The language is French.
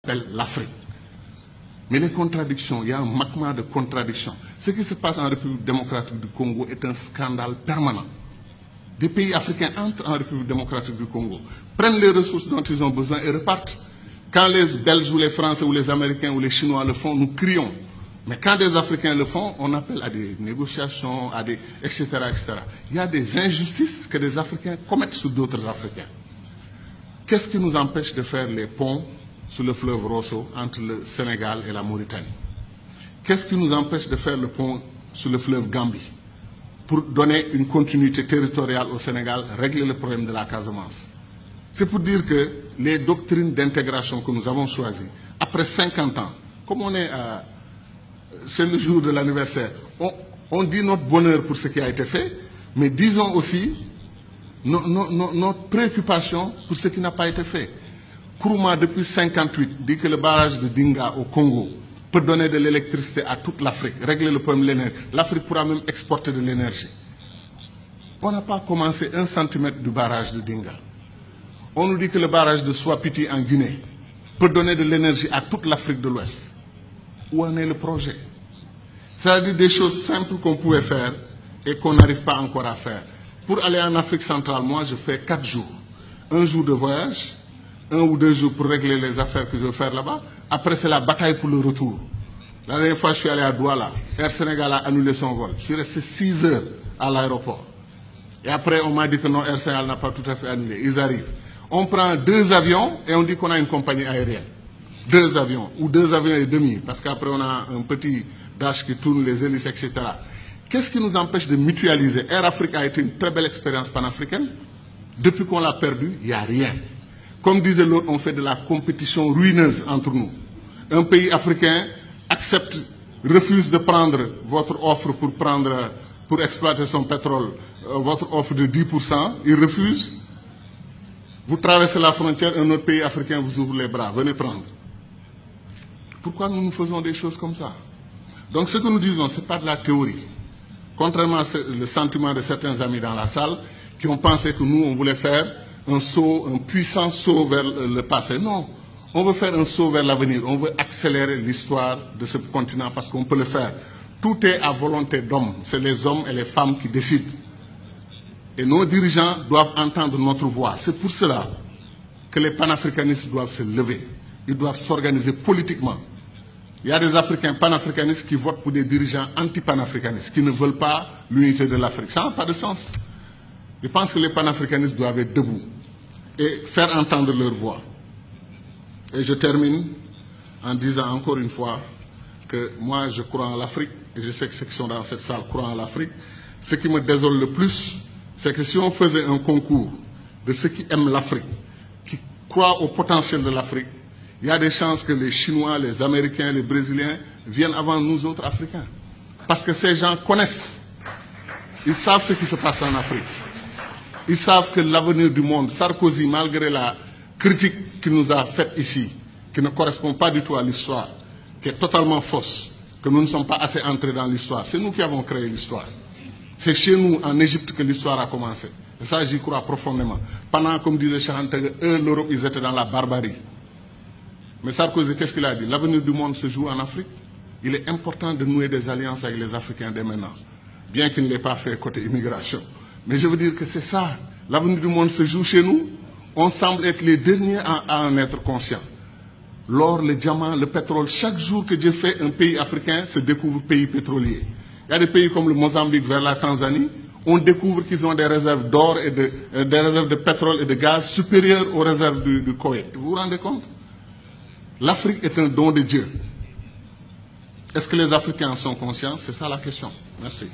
appelle l'Afrique. Mais les contradictions, il y a un magma de contradictions. Ce qui se passe en République démocratique du Congo est un scandale permanent. Des pays africains entrent en République démocratique du Congo, prennent les ressources dont ils ont besoin et repartent. Quand les Belges ou les Français ou les Américains ou les Chinois le font, nous crions. Mais quand des Africains le font, on appelle à des négociations, etc., etc. Il y a des injustices que des Africains commettent sur d'autres Africains. Qu'est-ce qui nous empêche de faire les ponts sur le fleuve Rosso entre le Sénégal et la Mauritanie? Qu'est-ce qui nous empêche de faire le pont sur le fleuve Gambie pour donner une continuité territoriale au Sénégal, régler le problème de la Casamance? C'est pour dire que les doctrines d'intégration que nous avons choisies, après 50 ans, comme on est c'est le jour de l'anniversaire, on dit notre bonheur pour ce qui a été fait, mais disons aussi notre préoccupation pour ce qui n'a pas été fait. Kourouma, depuis 1958, dit que le barrage de Dinga au Congo peut donner de l'électricité à toute l'Afrique, régler le problème de l'énergie. L'Afrique pourra même exporter de l'énergie. On n'a pas commencé 1 centimètre du barrage de Dinga. On nous dit que le barrage de Swapiti en Guinée peut donner de l'énergie à toute l'Afrique de l'Ouest. Où en est le projet? C'est-à-dire des choses simples qu'on pouvait faire et qu'on n'arrive pas encore à faire. Pour aller en Afrique centrale, moi, je fais 4 jours. 1 jour de voyage, 1 ou 2 jours pour régler les affaires que je veux faire là-bas. Après, c'est la bataille pour le retour. La dernière fois, je suis allé à Douala. Air Sénégal a annulé son vol. Je suis resté 6 heures à l'aéroport. Et après, on m'a dit que non, Air Sénégal n'a pas tout à fait annulé. Ils arrivent. On prend 2 avions et on dit qu'on a une compagnie aérienne. 2 avions, ou 2 avions et demi, parce qu'après, on a un petit dash qui tourne les hélices, etc. Qu'est-ce qui nous empêche de mutualiser? Air Afrique a été une très belle expérience panafricaine. Depuis qu'on l'a perdu, il n'y a rien. Comme disait l'autre, on fait de la compétition ruineuse entre nous. Un pays africain accepte, refuse de prendre votre offre pour exploiter son pétrole, votre offre de 10%, il refuse. Vous traversez la frontière, un autre pays africain vous ouvre les bras, venez prendre. Pourquoi nous faisons des choses comme ça? Donc ce que nous disons, ce n'est pas de la théorie. Contrairement au sentiment de certains amis dans la salle qui ont pensé que nous, on voulait faire un saut, un puissant saut vers le passé. Non, on veut faire un saut vers l'avenir. On veut accélérer l'histoire de ce continent parce qu'on peut le faire. Tout est à volonté d'hommes. C'est les hommes et les femmes qui décident. Et nos dirigeants doivent entendre notre voix. C'est pour cela que les panafricanistes doivent se lever. Ils doivent s'organiser politiquement. Il y a des Africains panafricanistes qui votent pour des dirigeants anti-panafricanistes, qui ne veulent pas l'unité de l'Afrique. Ça n'a pas de sens. Je pense que les panafricanistes doivent être debout et faire entendre leur voix. Et je termine en disant encore une fois que moi, je crois en l'Afrique, et je sais que ceux qui sont dans cette salle croient en l'Afrique. Ce qui me désole le plus, c'est que si on faisait un concours de ceux qui aiment l'Afrique, qui croient au potentiel de l'Afrique, il y a des chances que les Chinois, les Américains, les Brésiliens viennent avant nous autres Africains. Parce que ces gens connaissent. Ils savent ce qui se passe en Afrique. Ils savent que l'avenir du monde, Sarkozy, malgré la critique qu'il nous a faite ici, qui ne correspond pas du tout à l'histoire, qui est totalement fausse, que nous ne sommes pas assez entrés dans l'histoire, c'est nous qui avons créé l'histoire. C'est chez nous, en Égypte, que l'histoire a commencé. Et ça, j'y crois profondément. Pendant, comme disait Chahantag, eux, l'Europe, ils étaient dans la barbarie. Mais Sarkozy, qu'est-ce qu'il a dit? L'avenir du monde se joue en Afrique. Il est important de nouer des alliances avec les Africains dès maintenant. Bien qu'il ne l'ait pas fait côté immigration. Mais je veux dire que c'est ça. L'avenir du monde se joue chez nous. On semble être les derniers à en être conscients. L'or, le diamant, le pétrole, chaque jour que Dieu fait, un pays africain se découvre pays pétrolier. Il y a des pays comme le Mozambique vers la Tanzanie. On découvre qu'ils ont des réserves d'or et des réserves de pétrole et de gaz supérieures aux réserves du Koweït. Vous vous rendez compte? L'Afrique est un don de Dieu. Est-ce que les Africains en sont conscients? C'est ça la question. Merci.